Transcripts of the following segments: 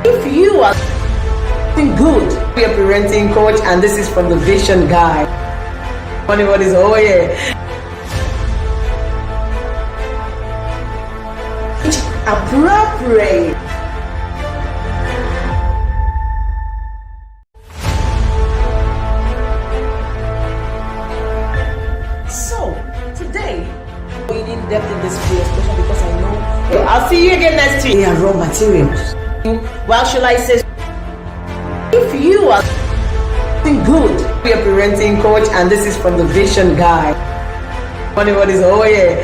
If you are doing good, be a parenting coach, and this is from the Vision Guide. What is oh yeah. Appropriate. So today, going in depth in this video, especially because I know I'll see you again next week. They are raw materials. Well, shall I say, if you are doing good, be a parenting coach, and this is from the Vision Guide. What is oh yeah.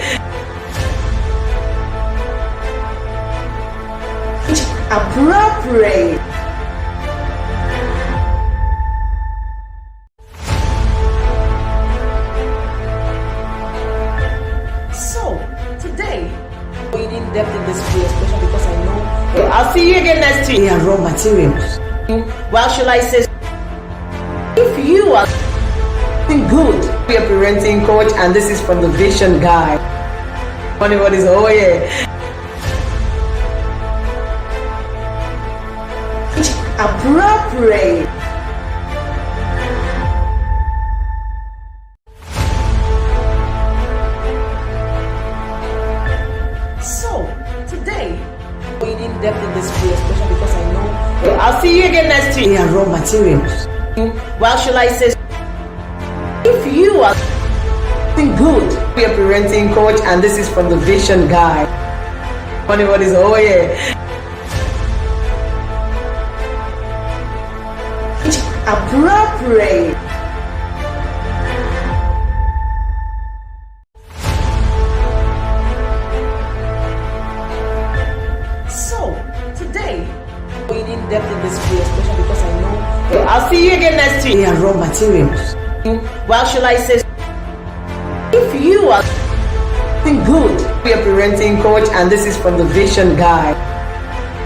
Appropriate. So today, going in depth in this video, especially because I know I'll see you again next week. They are raw materials. Well, shall I say, if you are doing good, be a parenting coach, and this is from the Vision Guide. What is oh yeah. Appropriate. So today, going in depth in this video, especially because I know I'll see you again next week. They are raw materials. Well, shall I say, if you are doing good, be a parenting coach, and this is from the Vision Guide. What is oh yeah. Appropriate. So today, going in depth in this video, especially because I know I'll see you again next week. They are raw materials. Well, shall I say, if you are doing good, be a parenting coach, and this is from the Vision Guide.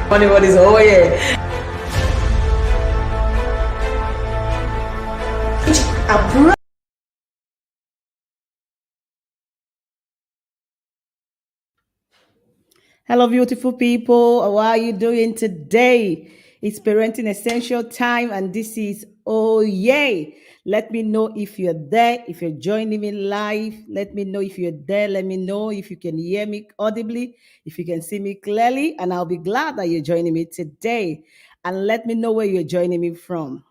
What is oh yeah. Hello, beautiful people. How are you doing today? It's Parenting Essential time, and this is oh yay. Let me know if you're there, if you're joining me live. Let me know if you're there. Let me know if you can hear me audibly, if you can see me clearly, and I'll be glad that you're joining me today. And let me know where you're joining me from.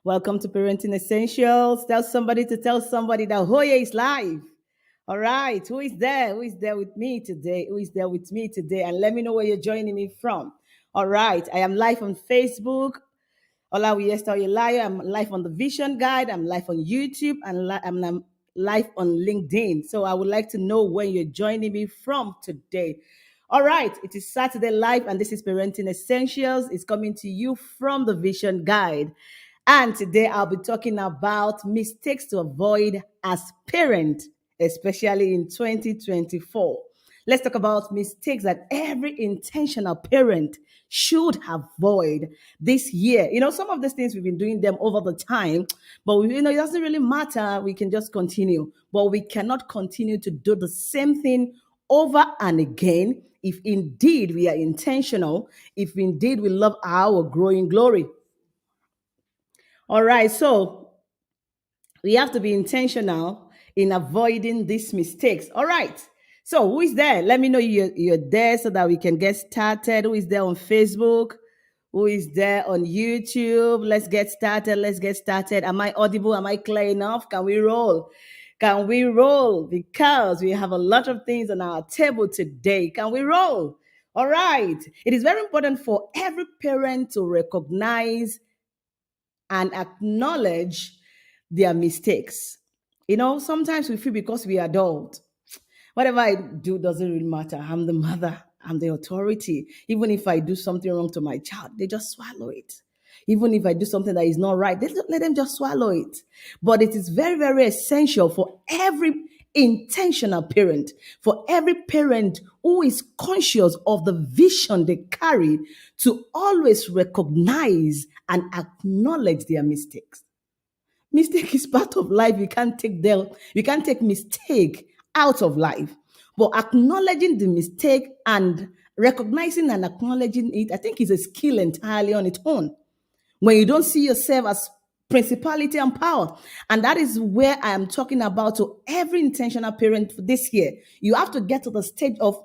Welcome to Parenting Essentials. Tell somebody to tell somebody that Hoye is live. All right. Who is there? Who is there with me today? Who is there with me today? And let me know where you're joining me from. All right. I am live on Facebook. Olawi Esther Oyelaya. I'm live on the Vision Guide. I'm live on YouTube. And I'm live on LinkedIn. So I would like to know where you're joining me from today. All right. It is Saturday Live, and this is Parenting Essentials. It's coming to you from the Vision Guide. And today I'll be talking about mistakes to avoid as parent, especially in 2024. Let's talk about mistakes that every intentional parent should avoid this year. Some of these things we've been doing them over the time, but it doesn't really matter. We can just continue, but we cannot continue to do the same thing over and again if indeed we are intentional, if indeed we love our growing glory. All right, so we have to be intentional in avoiding these mistakes. All right, so who is there? Let me know you're there so that we can get started. Who is there on Facebook? Who is there on YouTube? Let's get started. Let's get started. Am I audible? Am I clear enough? Can we roll? Can we roll? Because we have a lot of things on our table today. Can we roll? All right. It is very important for every parent to recognize and acknowledge their mistakes. Sometimes we feel because we are adult, whatever I do doesn't really matter. I'm the mother, I'm the authority. Even if I do something wrong to my child, they just swallow it. Even if I do something that is not right, they don't let them just swallow it. But it is very, very essential for every intentional parent, for every parent who is conscious of the vision they carry, to always recognize and acknowledge their mistakes. Mistake is part of life. You can't take mistake out of life. But acknowledging the mistake and recognizing and acknowledging it, I think, is a skill entirely on its own. When you don't see yourself as principality and power. And that is where I am talking about to every intentional parent this year. You have to get to the stage of,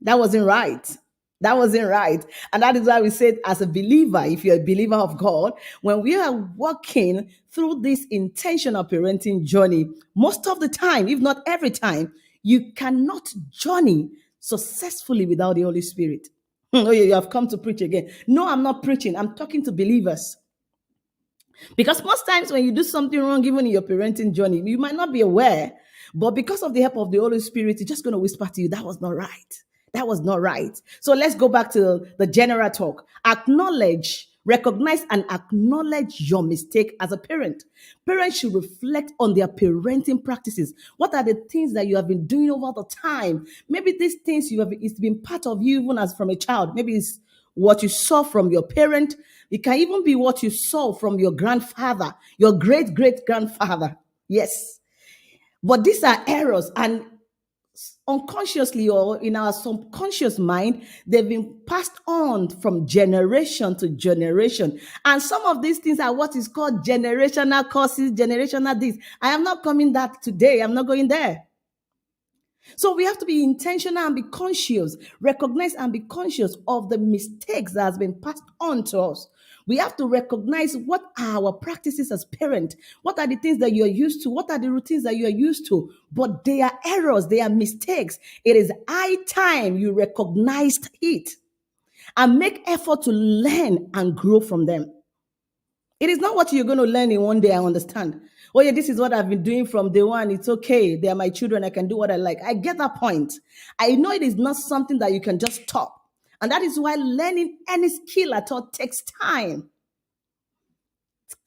that wasn't right. That wasn't right. And that is why we said, as a believer, if you're a believer of God, when we are walking through this intentional parenting journey, most of the time, if not every time, you cannot journey successfully without the Holy Spirit. Oh, yeah, you have come to preach again. No, I'm not preaching. I'm talking to believers. Because most times when you do something wrong, even in your parenting journey, you might not be aware, but because of the help of the Holy Spirit, it's just going to whisper to you, that was not right. That was not right. So let's go back to the general talk. Acknowledge, recognize, and acknowledge your mistake as a parent. Parents should reflect on their parenting practices. What are the things that you have been doing over the time? Maybe these things it's been part of you even as from a child. Maybe it's what you saw from your parent. It can even be what you saw from your grandfather, your great great grandfather. Yes. But these are errors, and unconsciously or in our subconscious mind, they've been passed on from generation to generation. And some of these things are what is called generational causes, generational this. I am not coming that today. I'm not going there. So we have to be intentional and be conscious, recognize and be conscious of the mistakes that has been passed on to us. We have to recognize what are our practices as parents. What are the things that you are used to? What are the routines that you are used to? But they are errors, they are mistakes. It is high time you recognized it and make effort to learn and grow from them. It is not what you're going to learn in one day. I understand. Oh, yeah, this is what I've been doing from day one. It's okay. They are my children. I can do what I like. I get that point. I know it is not something that you can just stop. And that is why learning any skill at all takes time.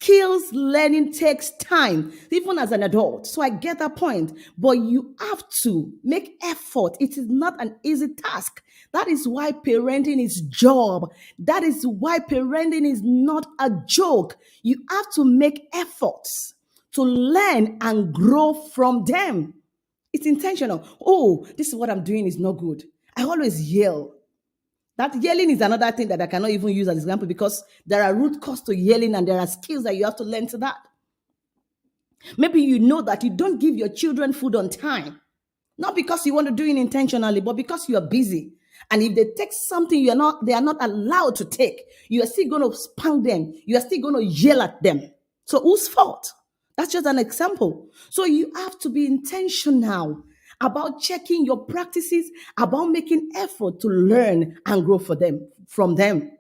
Skills learning takes time, even as an adult. So I get that point. But you have to make effort. It is not an easy task. That is why parenting is job. That is why parenting is not a joke. You have to make efforts to learn and grow from them. It's intentional. Oh, this is what I'm doing is not good. I always yell. That yelling is another thing that I cannot even use as an example because there are root cause to yelling and there are skills that you have to learn to that. Maybe you know that you don't give your children food on time, not because you want to do it intentionally, but because you are busy. And if they take something they are not allowed to take, you are still going to spank them. You are still going to yell at them. So whose fault? That's just an example. So you have to be intentional about checking your practices, about making effort to learn and grow from them.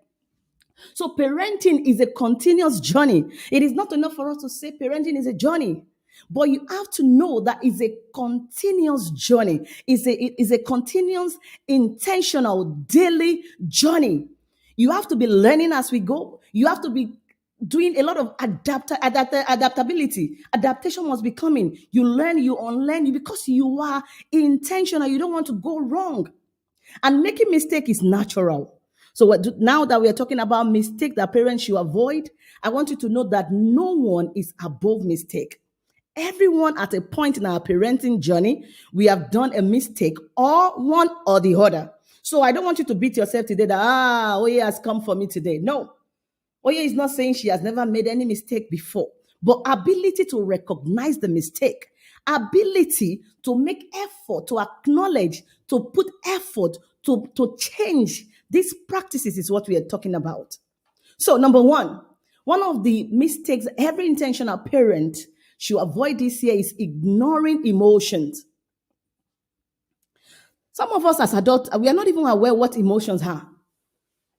So parenting is a continuous journey. It is not enough for us to say parenting is a journey. But you have to know that it's a continuous journey. It is a continuous, intentional, daily journey. You have to be learning as we go. You have to be doing a lot of adaptability. Adaptation must be coming. You learn, you unlearn, because you are intentional. You don't want to go wrong. And making mistake is natural. So now that we are talking about mistake that parents should avoid, I want you to know that no one is above mistake. Everyone at a point in our parenting journey, we have done a mistake or one or the other. So I don't want you to beat yourself today that, Oye has come for me today. No. Oye is not saying she has never made any mistake before, but ability to recognize the mistake, ability to make effort, to acknowledge, to put effort, to change these practices is what we are talking about. So, number one of the mistakes every intentional parent should avoid this year is ignoring emotions. Some of us as adults, we are not even aware what emotions are.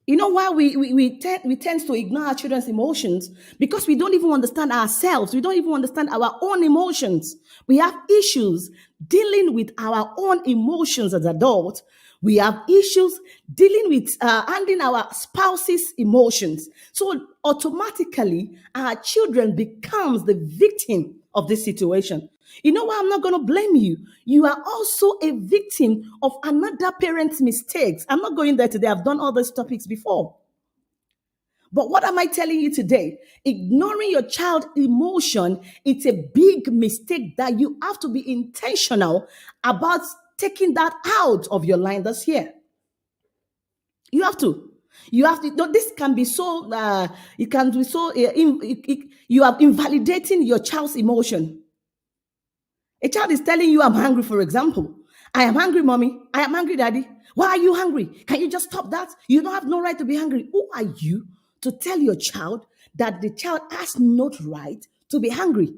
You know why we tend to ignore our children's emotions? Because we don't even understand ourselves. We don't even understand our own emotions. We have issues dealing with our own emotions as adults. We have issues dealing with handling our spouse's emotions. So automatically, our children becomes the victim of this situation. You know why I'm not going to blame you? You are also a victim of another parent's mistakes. I'm not going there today. I've done all those topics before. But what am I telling you today? Ignoring your child emotion, it's a big mistake that you have to be intentional about taking that out of your line this year. You have to. You have to. No, this can be so. It can be so. You are invalidating your child's emotion. A child is telling you, "I'm hungry." For example, I am hungry, mommy. I am hungry, daddy. Why are you hungry? Can you just stop that? You don't have no right to be hungry. Who are you to tell your child that the child has no right to be hungry?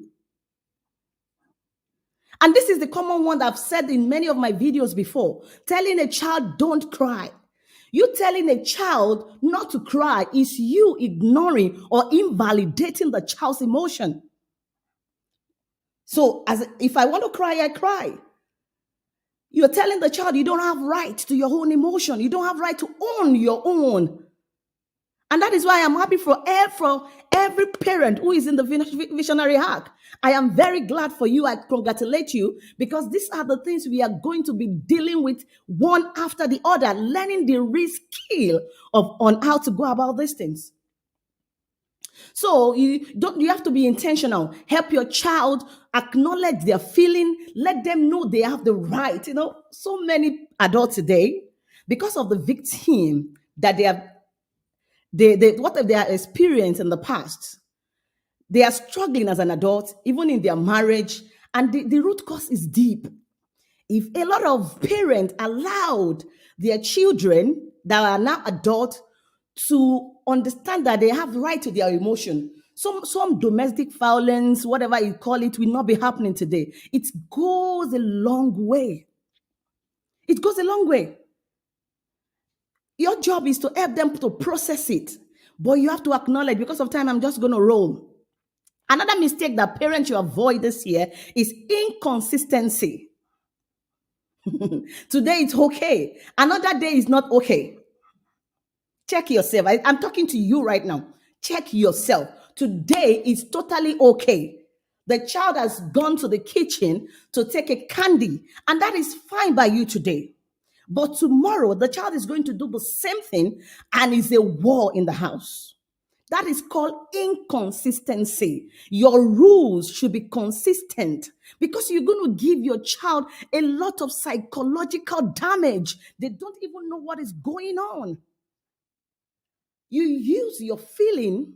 And this is the common one that I've said in many of my videos before. Telling a child, don't cry. You telling a child not to cry is you ignoring or invalidating the child's emotion. So, as if I want to cry, I cry. You're telling the child you don't have right to your own emotion. You don't have right to own your own. And that is why I'm happy for every parent who is in the visionary hack. I am very glad for you. I congratulate you because these are the things we are going to be dealing with one after the other, learning the real skill on how to go about these things. So you have to be intentional. Help your child acknowledge their feeling. Let them know they have the right. So many adults today, because of the victim that they have, what they are experienced in the past, they are struggling as an adult, even in their marriage, and the root cause is deep. If a lot of parents allowed their children that are now adult to understand that they have right to their emotion, some domestic violence, whatever you call it, will not be happening today. It goes a long way. It goes a long way. Your job is to help them to process it, but you have to acknowledge. Because of time, I'm just going to roll. Another mistake that parents should avoid this year is inconsistency. Today it's okay. Another day is not okay. Check yourself. I'm talking to you right now. Check yourself. Today is totally okay. The child has gone to the kitchen to take a candy, and that is fine by you today. But tomorrow, the child is going to do the same thing, and it's a war in the house. That is called inconsistency. Your rules should be consistent because you're going to give your child a lot of psychological damage. They don't even know what is going on. You use your feeling,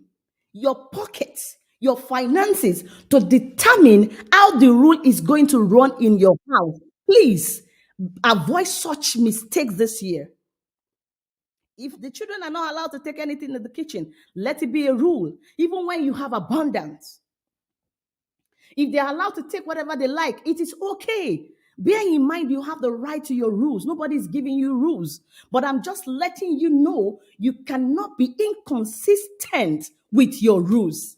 your pockets, your finances to determine how the rule is going to run in your house. Please avoid such mistakes this year. If the children are not allowed to take anything in the kitchen, let it be a rule, even when you have abundance. If they're allowed to take whatever they like, it is okay. Bear in mind, you have the right to your rules. Nobody's giving you rules. But I'm just letting you know you cannot be inconsistent with your rules.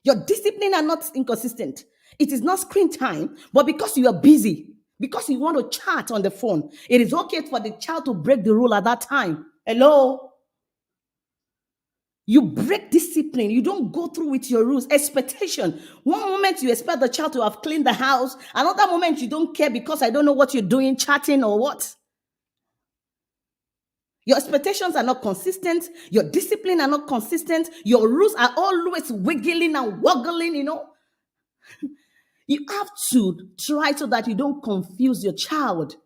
Your discipline are not inconsistent. It is not screen time, but because you are busy, because you want to chat on the phone, it is okay for the child to break the rule at that time. Hello? You break discipline. You don't go through with your rules. Expectation. One moment you expect the child to have cleaned the house. Another moment you don't care because I don't know what you're doing, chatting or what. Your expectations are not consistent. Your discipline are not consistent. Your rules are always wiggling and woggling, You have to try so that you don't confuse your child.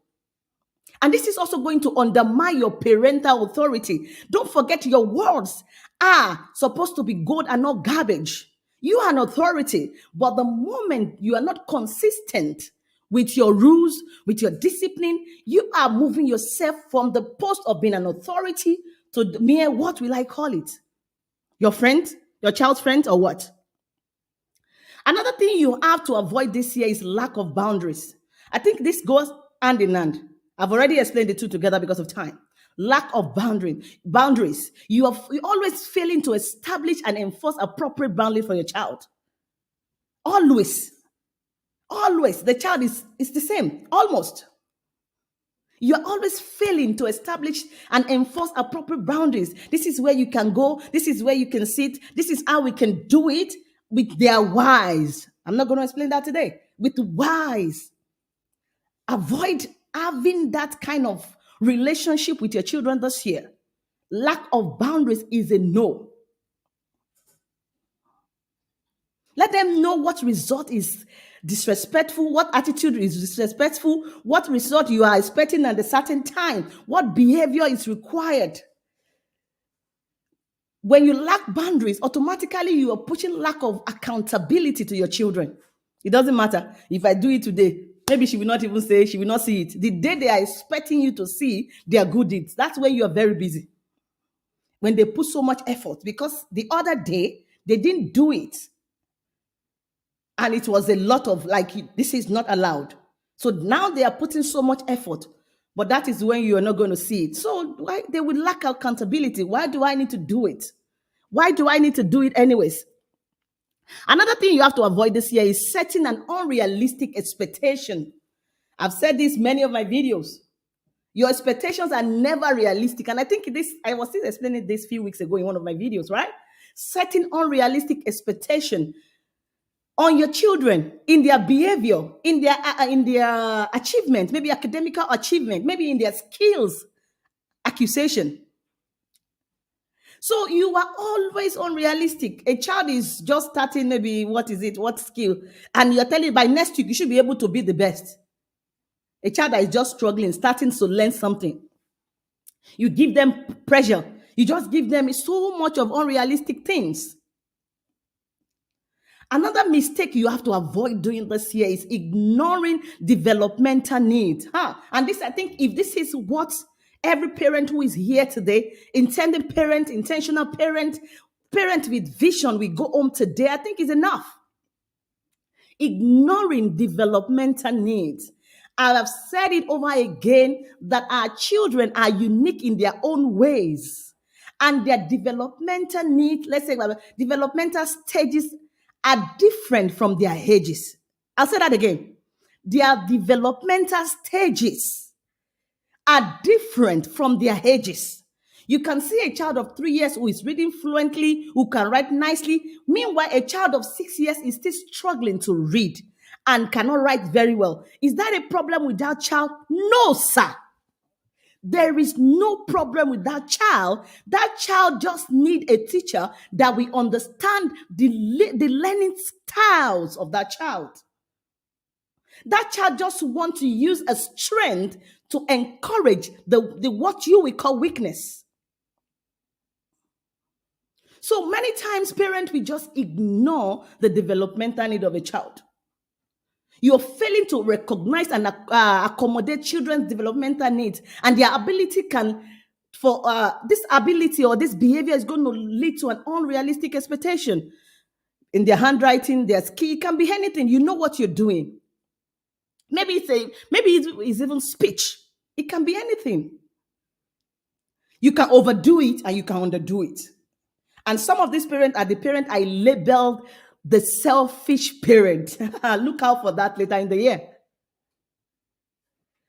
And this is also going to undermine your parental authority. Don't forget your words are supposed to be gold and not garbage. You are an authority, but the moment you are not consistent with your rules, with your discipline, you are moving yourself from the post of being an authority to the mere, what will I call it? Your friend, your child's friend, or what? Another thing you have to avoid this year is lack of boundaries. I think this goes hand in hand. I've already explained the two together because of time. Lack of boundaries. You're always failing to establish and enforce appropriate boundaries for your child. Always. Always. The child is the same. Almost. You're always failing to establish and enforce appropriate boundaries. This is where you can go. This is where you can sit. This is how we can do it with their wise. I'm not going to explain that today. With wise. Avoid having that kind of relationship with your children this year. Lack of boundaries is a no. Let them know what result is disrespectful, what attitude is disrespectful, what result you are expecting at a certain time, what behavior is required. When you lack boundaries, automatically you are pushing lack of accountability to your children. It doesn't matter if I do it today. Maybe she will not even say, she will not see it. The day they are expecting you to see their good deeds, that's when you are very busy. When they put so much effort, because the other day they didn't do it. And it was a lot of like, this is not allowed. So now they are putting so much effort, but that is when you are not going to see it. So why they will lack accountability? Why do I need to do it? Why do I need to do it anyways? Another thing you have to avoid this year is setting an unrealistic expectation. I've said this many of my videos. Your expectations are never realistic. And I think this, I was still explaining this a few weeks ago in one of my videos, right? Setting unrealistic expectation on your children in their behavior, in their achievement, maybe academical achievement, maybe in their skills accusation. So you are always unrealistic. A child is just starting, maybe what is it, what skill, and you're telling by next week you should be able to be the best. A child that is just struggling, starting to learn something. You give them pressure. You just give them so much of unrealistic things. Another mistake you have to avoid doing this year is ignoring developmental needs. And this, I think, if this is what every parent who is here today, intended parent, intentional parent, parent with vision, we go home today, I think is enough. Ignoring developmental needs. I have said it over again that our children are unique in their own ways, and their developmental needs, let's say developmental stages, are different from their ages. I'll say that again. Their developmental stages are different from their ages. You can see a child of 3 years who is reading fluently, who can write nicely. Meanwhile, a child of 6 years is still struggling to read and cannot write very well. Is that a problem with that child? No, sir. There is no problem with that child. That child just need a teacher that will understand the learning styles of that child. That child just want to use a strength to encourage the what you will call weakness. So many times parents will just ignore the developmental need of a child. You're failing to recognize and accommodate children's developmental needs, and their ability this ability or this behavior is going to lead to an unrealistic expectation in their handwriting, their skill. It can be anything. You know what you're doing. Maybe it's even speech. It can be anything. You can overdo it and you can underdo it. And some of these parents are the parent I labeled the selfish parent. Look out for that later in the year.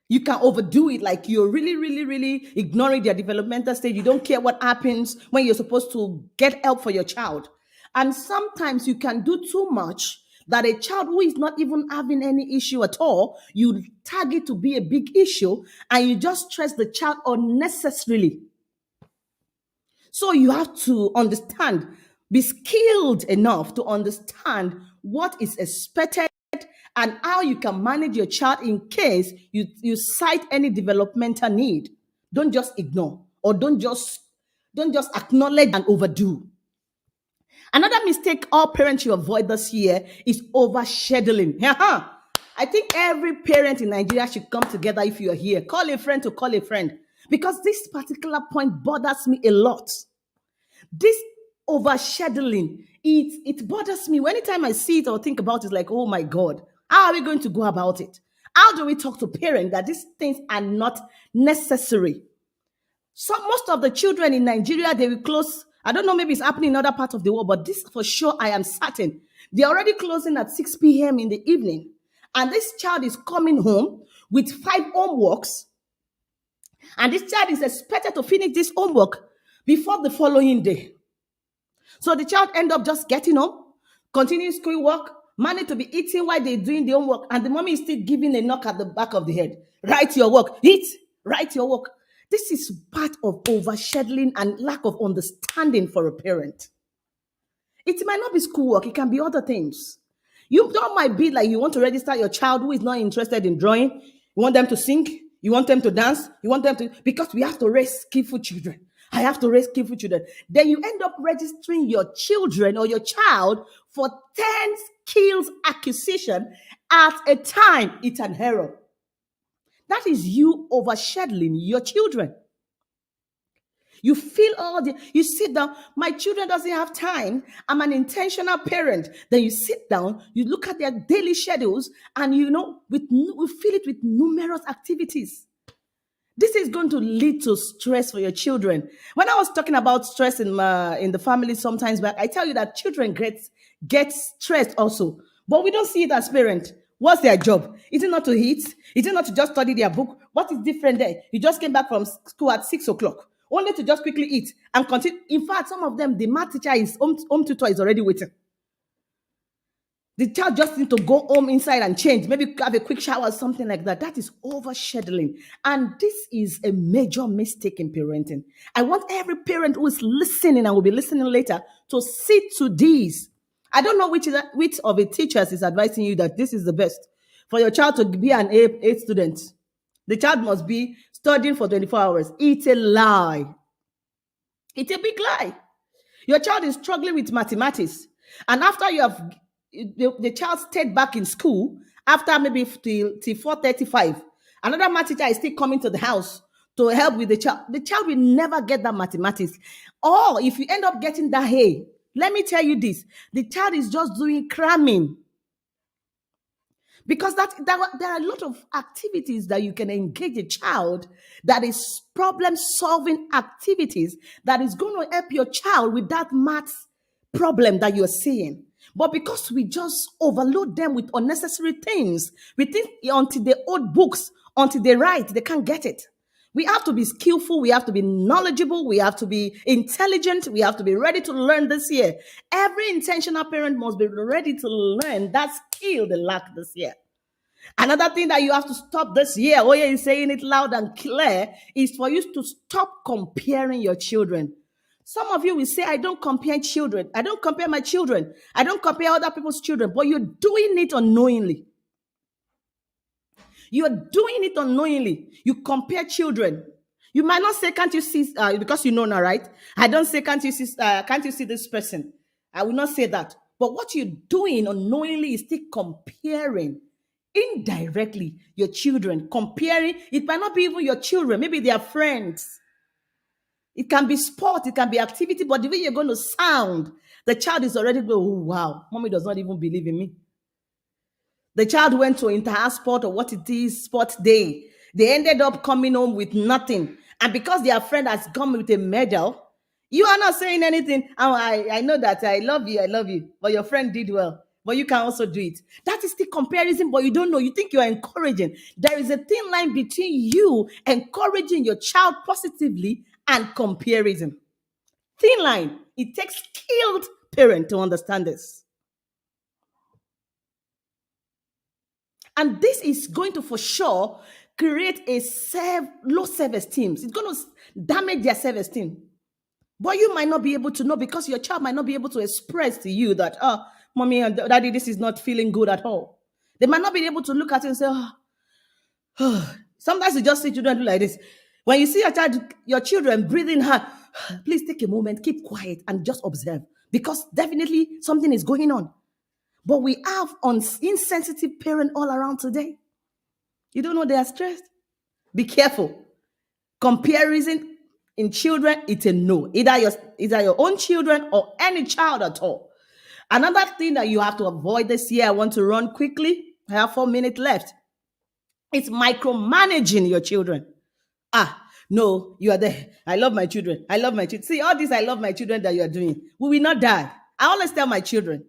You can overdo it, like you're really, really, really ignoring their developmental stage. You don't care what happens when you're supposed to get help for your child. And sometimes you can do too much that a child who is not even having any issue at all, you tag it to be a big issue and you just stress the child unnecessarily. So you have to understand, be skilled enough to understand what is expected and how you can manage your child in case you cite any developmental need. Don't just ignore, or don't just acknowledge and overdo. Another mistake all parents should avoid this year is overscheduling. I think every parent in Nigeria should come together. If you are here, call a friend to call a friend, because this particular point bothers me a lot. This overscheduling, it bothers me. Anytime I see it or think about it, like, oh my God, how are we going to go about it? How do we talk to parents that these things are not necessary? So most of the children in Nigeria, they will close. I don't know, maybe it's happening in other parts of the world, but this for sure, I am certain. They're already closing at 6 p.m. in the evening. And this child is coming home with 5 homeworks. And this child is expected to finish this homework before the following day. So the child end up just getting home, continuing school work, manage to be eating while they're doing the homework, and the mommy is still giving a knock at the back of the head. Write your work. Eat. Write your work. This is part of overscheduling and lack of understanding for a parent. It might not be schoolwork. It can be other things. You don't might be like you want to register your child who is not interested in drawing. You want them to sing. You want them to dance. You want them to, because we have to raise skillful children. I have to raise skillful children. Then you end up registering your children or your child for 10 skills acquisition at a time. It's an error. That is you overshadowing your children. You feel all the, you sit down, my children doesn't have time. I'm an intentional parent. Then you sit down, you look at their daily schedules, and we fill it with numerous activities. This is going to lead to stress for your children. When I was talking about stress in the family sometimes back, I tell you that children get stressed also, but we don't see it as parents. What's their job? Is it not to eat? Is it not to just study their book? What is different there? You just came back from school at 6 o'clock, only to just quickly eat and continue. In fact, some of them, the math teacher is home tutor is already waiting. The child just need to go home inside and change, maybe have a quick shower or something like that. That is overscheduling. And this is a major mistake in parenting. I want every parent who is listening and will be listening later to see to these. I don't know which of the teachers is advising you that this is the best for your child to be an A student. The child must be studying for 24 hours. It's a lie. It's a big lie. Your child is struggling with mathematics. And after you have the child stayed back in school after maybe till 4:35. Another math teacher is still coming to the house to help with the child. The child will never get that mathematics. Or if you end up getting that A, let me tell you this: the child is just doing cramming. Because there are a lot of activities that you can engage a child that is problem solving activities that is going to help your child with that math problem that you're seeing. But because we just overload them with unnecessary things, we think until they hold books, until they write, they can't get it. We have to be skillful, we have to be knowledgeable, we have to be intelligent, we have to be ready to learn this year. Every intentional parent must be ready to learn that skill they lack this year. Another thing that you have to stop this year, oh yeah, is saying it loud and clear, is for you to stop comparing your children. Some of you will say, I don't compare children. I don't compare my children. I don't compare other people's children. But you're doing it unknowingly. You're doing it unknowingly. You compare children. You might not say, can't you see, because you know now, right? I don't say, can't you see this person? I will not say that. But what you're doing unknowingly is still comparing indirectly your children. Comparing, it might not be even your children. Maybe they are friends. It can be sport, it can be activity, but the way you're going to sound, the child is already going, oh, wow, mommy does not even believe in me. The child went to inter-house sport or what it is, sports day. They ended up coming home with nothing. And because their friend has come with a medal, you are not saying anything. Oh, I know that I love you, but your friend did well. But you can also do it. That is the comparison, but you don't know. You think you are encouraging. There is a thin line between you encouraging your child positively and comparison. Thin line. It takes skilled parent to understand this. And this is going to for sure create a low self-esteem. It's going to damage their self-esteem. But you might not be able to know because your child might not be able to express to you that, oh, mommy and daddy, this is not feeling good at all. They might not be able to look at it and say, oh. Sometimes you just see children do like this. When you see your children breathing hard, please take a moment, keep quiet, and just observe. Because definitely something is going on. But we have insensitive parents all around today. You don't know they are stressed. Be careful. Comparison in children, it's a no. Either your own children or any child at all. Another thing that you have to avoid this year, I want to run quickly. I have 4 minutes left. It's micromanaging your children. No, you are there. I love my children. I love my children. See, all this I love my children that you are doing. We will not die. I always tell my children,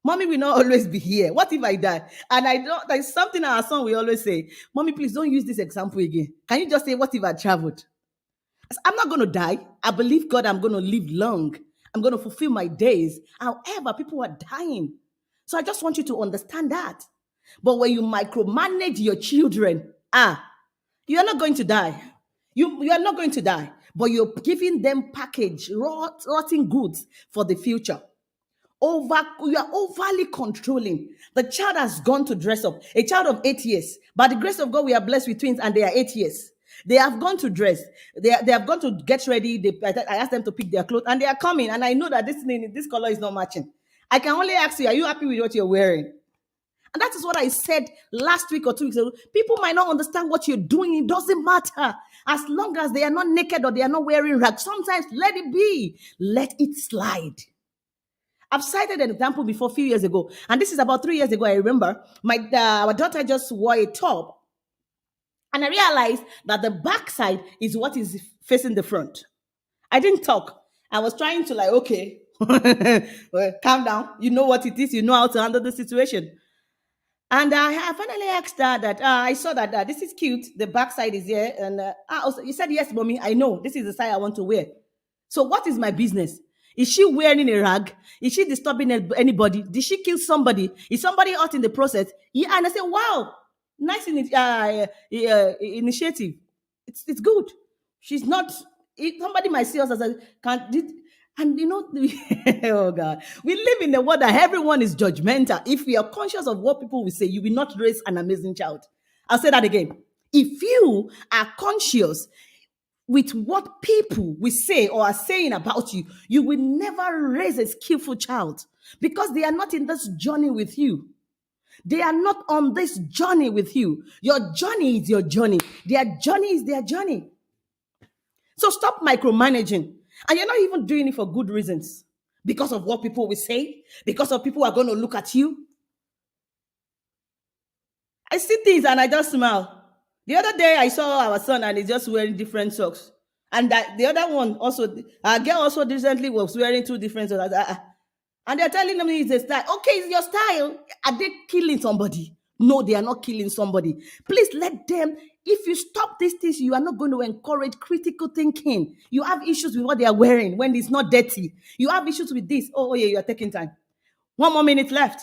mommy will not always be here. What if I die? And I don't, there's something our son will always say, mommy, please don't use this example again. Can you just say, what if I traveled? I'm not going to die. I believe God, I'm going to live long. I'm going to fulfill my days. However, people are dying. So I just want you to understand that. But when you micromanage your children, you are not going to die. You are not going to die. But you're giving them package, rotting goods for the future. You are overly controlling. The child has gone to dress up. A child of 8 years. By the grace of God, we are blessed with twins, and they are 8 years. They have gone to dress. They have gone to get ready. I asked them to pick their clothes, and they are coming. And I know that this color is not matching. I can only ask you, are you happy with what you're wearing? And that is what I said last week or 2 weeks ago. People might not understand what you're doing. It doesn't matter. As long as they are not naked or they are not wearing rags, sometimes let it be. Let it slide. I've cited an example before a few years ago, and this is about 3 years ago. I remember our daughter just wore a top, and I realized that the backside is what is facing the front. I didn't talk. I was trying to okay, well, calm down. You know what it is. You know how to handle the situation. And I finally asked her that I saw that this is cute. The backside is here, and you said yes, mommy. I know this is the side I want to wear. So what is my business? Is she wearing a rag? Is she disturbing anybody? Did she kill somebody? Is somebody hurt in the process? Yeah, and I said, wow, nice initiative. It's good. She's not. Somebody might see us as a and oh God, we live in a world that everyone is judgmental. If we are conscious of what people will say, you will not raise an amazing child. I'll say that again. If you are conscious with what people will say or are saying about you, you will never raise a skillful child because they are not in this journey with you. They are not on this journey with you. Your journey is your journey. Their journey is their journey. So stop micromanaging. And you're not even doing it for good reasons. Because of what people will say. Because of people who are going to look at you. I see things and I just smile. The other day I saw our son and he's just wearing different socks. And the other one also, our girl also recently was wearing two different socks. And they're telling me it's a style. Okay, it's your style. Are they killing somebody? No, they are not killing somebody. Please let them. If you stop these things, you are not going to encourage critical thinking. You have issues with what they are wearing when it's not dirty. You have issues with this. Oh yeah, you are taking time. 1 more minute left.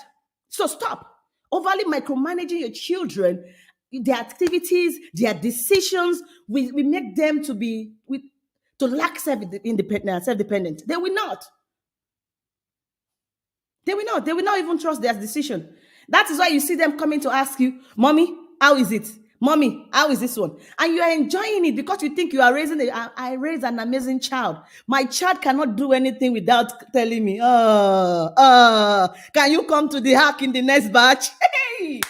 So stop. Overly micromanaging your children, their activities, their decisions, we make them to lack self-dependent. They will not. They will not. They will not even trust their decision. That is why you see them coming to ask you, Mommy, how is it? Mommy, how is this one? And you are enjoying it because you think you are I raised an amazing child. My child cannot do anything without telling me, can you come to the hack in the next batch? Hey!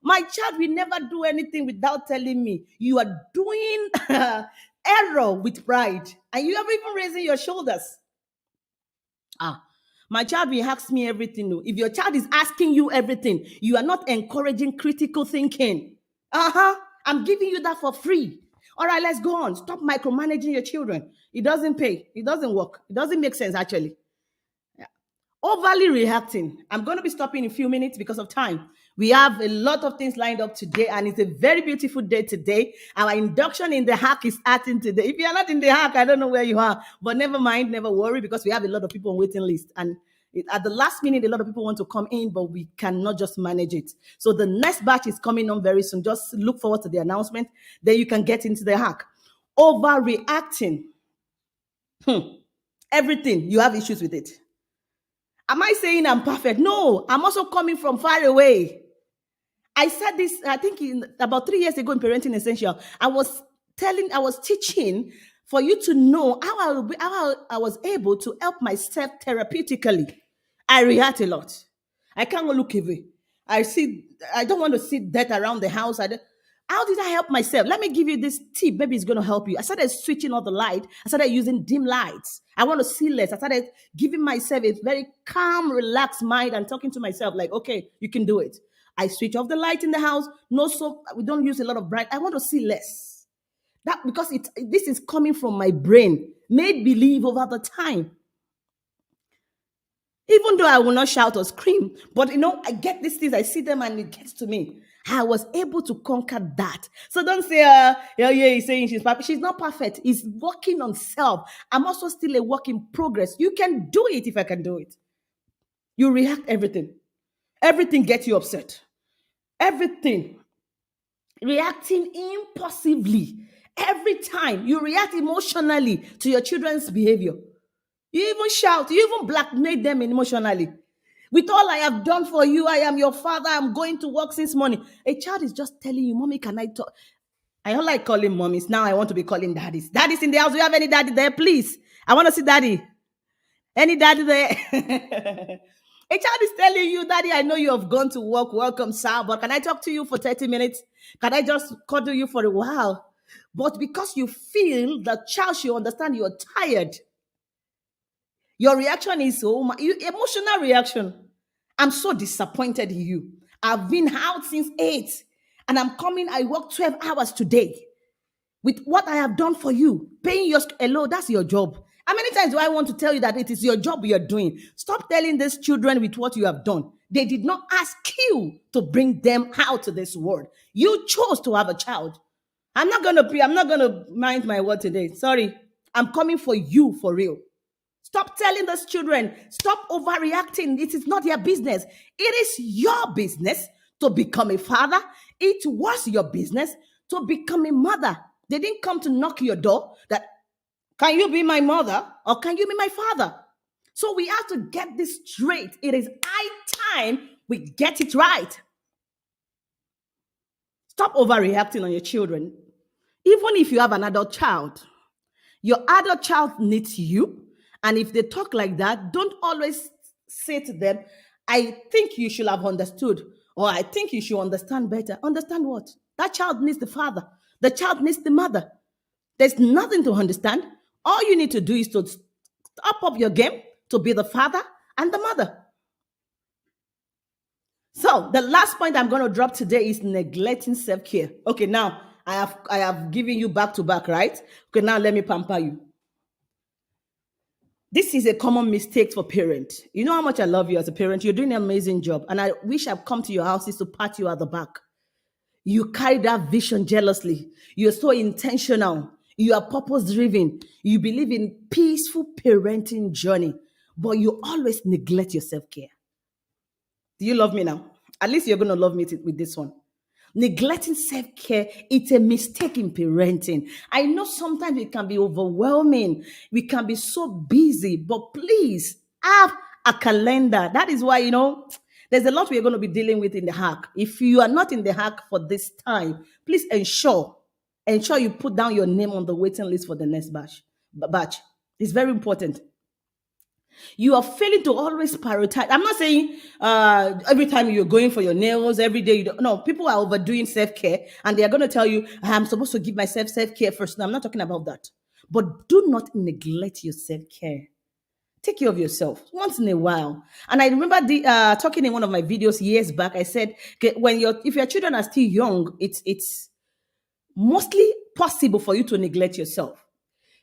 My child will never do anything without telling me. You are doing error with pride. And you are even raising your shoulders. My child will ask me everything. No. If your child is asking you everything, you are not encouraging critical thinking. I'm giving you that for free. All right, let's go on. Stop micromanaging your children. It doesn't pay. It doesn't work. It doesn't make sense, actually. Yeah. Overly reacting. I'm going to be stopping in a few minutes because of time. We have a lot of things lined up today, and it's a very beautiful day today. Our induction in the hack is starting today. If you are not in the hack, I don't know where you are, but never mind, never worry, because we have a lot of people on waiting list. And at the last minute, a lot of people want to come in, but we cannot just manage it. So the next batch is coming on very soon. Just look forward to the announcement. Then you can get into the hack. Overreacting. Everything, you have issues with it. Am I saying I'm perfect? No, I'm also coming from far away. I said this, I think about 3 years ago in Parenting Essential. I was teaching for you to know how I was able to help myself therapeutically. I react a lot. I can't look away. I don't want to see death around the house. How did I help myself? Let me give you this tip. Maybe it's going to help you. I started switching off the light. I started using dim lights. I want to see less. I started giving myself a very calm, relaxed mind and talking to myself like, okay, you can do it. I switch off the light in the house. No soap. We don't use a lot of bright. I want to see less. That because this is coming from my brain, made believe over the time. Even though I will not shout or scream, but I get these things, I see them and it gets to me. I was able to conquer that. So don't say, he's saying she's perfect. She's not perfect. He's working on self. I'm also still a work in progress. You can do it if I can do it. You react everything. Everything gets you upset. Everything. Reacting impulsively. Every time you react emotionally to your children's behavior. You even shout, you even blackmail them emotionally. With all I have done for you, I am your father. I'm going to work since morning. A child is just telling you, Mommy, can I talk? I don't like calling mommies. Now I want to be calling daddies. Daddies in the house. Do you have any daddy there, please? I want to see daddy. Any daddy there? A child is telling you, Daddy, I know you have gone to work. Welcome, sir. But can I talk to you for 30 minutes? Can I just cuddle you for a while? But because you feel the child should understand you're tired, your reaction is emotional reaction. I'm so disappointed in you. I've been out since 8 and I'm coming. I work 12 hours today with what I have done for you. Paying your hello, that's your job. How many times do I want to tell you that it is your job you're doing? Stop telling these children with what you have done. They did not ask you to bring them out to this world. You chose to have a child. I'm not gonna mind my word today. Sorry. I'm coming for you for real. Stop telling those children, stop overreacting. It is not their business. It is your business to become a father. It was your business to become a mother. They didn't come to knock your door that, can you be my mother or can you be my father? So we have to get this straight. It is high time we get it right. Stop overreacting on your children. Even if you have an adult child, your adult child needs you. And if they talk like that, don't always say to them, I think you should have understood, or I think you should understand better. Understand what? That child needs the father. The child needs the mother. There's nothing to understand. All you need to do is to up your game to be the father and the mother. So the last point I'm going to drop today is neglecting self-care. Okay, now I have given you back to back, right? Okay, now let me pamper you. This is a common mistake for parents. You know how much I love you as a parent. You're doing an amazing job. And I wish I'd come to your houses to pat you at the back. You carry that vision jealously. You're so intentional. You are purpose driven. You believe in peaceful parenting journey, but you always neglect your self-care. Do you love me now? At least you're going to love me with this one. Neglecting self-care, it's a mistake in parenting. I know sometimes it can be overwhelming. We can be so busy, but please have a calendar. That is why, there's a lot we're going to be dealing with in the hack. If you are not in the hack for this time, please ensure you put down your name on the waiting list for the next batch. It's very important. You are failing to always prioritize. I'm not saying every time you're going for your nails, every day you don't. No, people are overdoing self-care and they are going to tell you, I'm supposed to give myself self-care first. No, I'm not talking about that. But do not neglect your self-care. Take care of yourself once in a while. And I remember talking in one of my videos years back. I said, okay, if your children are still young, it's mostly possible for you to neglect yourself.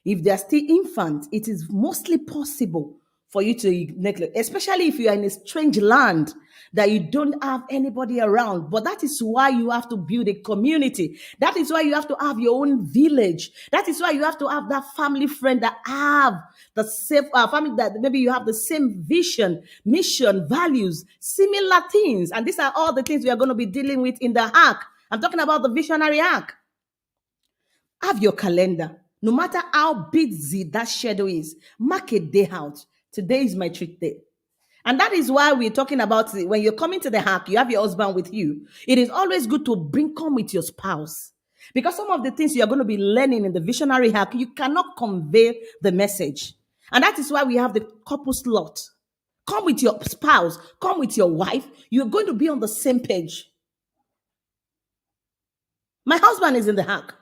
If they are still infants, it is mostly possible for you to neglect, especially if you are in a strange land that you don't have anybody around. But that is why you have to build a community. That is why you have to have your own village. That is why you have to have that family friend that have the same family, that maybe you have the same vision, mission, values, similar things. And these are all the things we are going to be dealing with in the hack. I'm talking about the visionary hack. Have your calendar. No matter how busy that schedule is, mark a day out. Today is my treat day. And that is why we're talking about it. When you're coming to the hack, you have your husband with you. It is always good to come with your spouse. Because some of the things you're going to be learning in the visionary hack, you cannot convey the message. And that is why we have the couple slot. Come with your spouse, come with your wife. You're going to be on the same page. My husband is in the hack.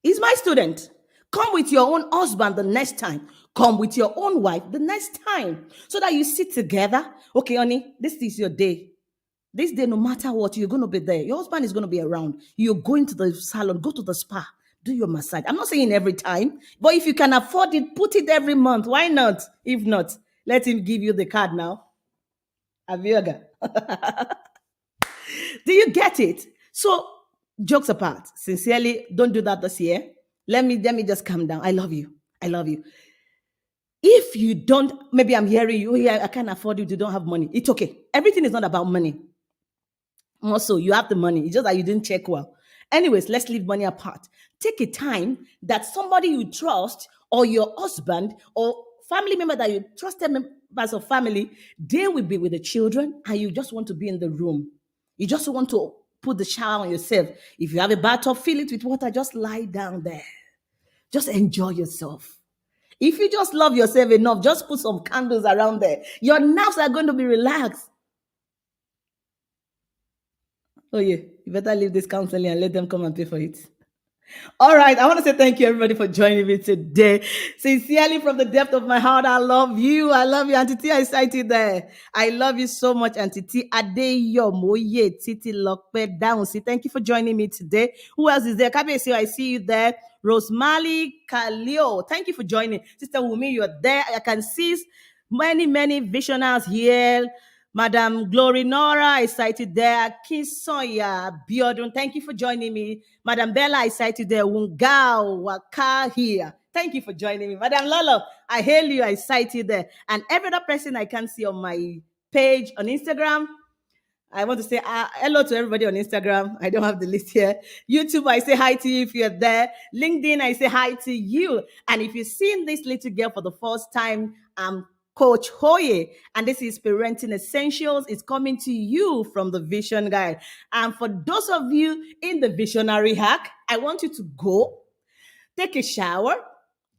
He's my student. Come with your own husband the next time. Come with your own wife the next time. So that you sit together. Okay, honey, this is your day. This day, no matter what, you're going to be there. Your husband is going to be around. You're going to the salon, go to the spa, do your massage. I'm not saying every time, but if you can afford it, put it every month. Why not? If not, let him give you the card now. Avioga. Do you get it? So, jokes apart, sincerely, don't do that this year. Let me just calm down. I love you. I love you. If you don't, maybe I'm hearing you, yeah, I can't afford it, you don't have money. It's okay. Everything is not about money. Also, you have the money. It's just that you didn't check well. Anyways, let's leave money apart. Take a time that somebody you trust or your husband or family member that you trusted members of family, they will be with the children, and you just want to be in the room. You just want to put the shower on yourself. If you have a bathtub, fill it with water, just lie down there. Just enjoy yourself. If you just love yourself enough, just put some candles around there. Your nerves are going to be relaxed. Oh, yeah. You better leave this counseling and let them come and pay for it. All right. I want to say thank you, everybody, for joining me today. Sincerely, from the depth of my heart, I love you. I love you, Auntie T. I cited there. I love you so much, Auntie T. Adeyo Moye Titi Lokpe Downsi. Thank you for joining me today. Who else is there? Kabesi, I see you there. Rosemary Kalio. Thank you for joining. Sister Wumi, you're there. I can see many visionaries here. Madam Glory Nora, I cited there. Kisoya Biodun, thank you for joining me. Madam Bella, I cited there. Wungao Waka here. Thank you for joining me. Madam Lolo, I hail you, I cited there. And every other person I can see on my page on Instagram, I want to say hello to everybody on Instagram. I don't have the list here. YouTube, I say hi to you if you're there. LinkedIn, I say hi to you. And if you've seen this little girl for the first time, I'm Coach Hoye, and this is Parenting Essentials. It's coming to you from the Vision Guide. And for those of you in the Visionary Hack, I want you to go, take a shower,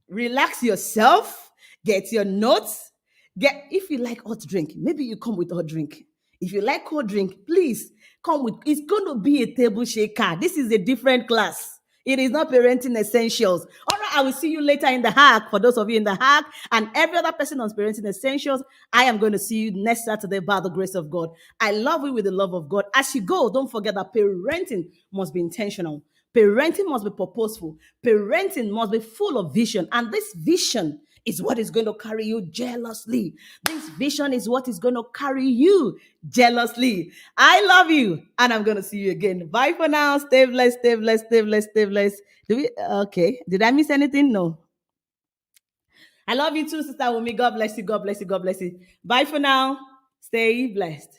relax yourself, get your notes. If you like hot drink, maybe you come with hot drink. If you like cold drink, please come with. It's going to be a table shaker. This is a different class. It is not Parenting Essentials. All right, I will see you later in the hack. For those of you in the hack and every other person on Parenting Essentials, I am going to see you next Saturday by the grace of God. I love you with the love of God. As you go, don't forget that parenting must be intentional. Parenting must be purposeful. Parenting must be full of vision. And this vision is what is going to carry you jealously. This vision is what is going to carry you jealously. I love you, and I'm going to see you again. Bye for now. Stay blessed, stay blessed, stay blessed, stay blessed. Okay. Did I miss anything? No. I love you too, Sister Wumi. God bless you. God bless you. God bless you. Bye for now. Stay blessed.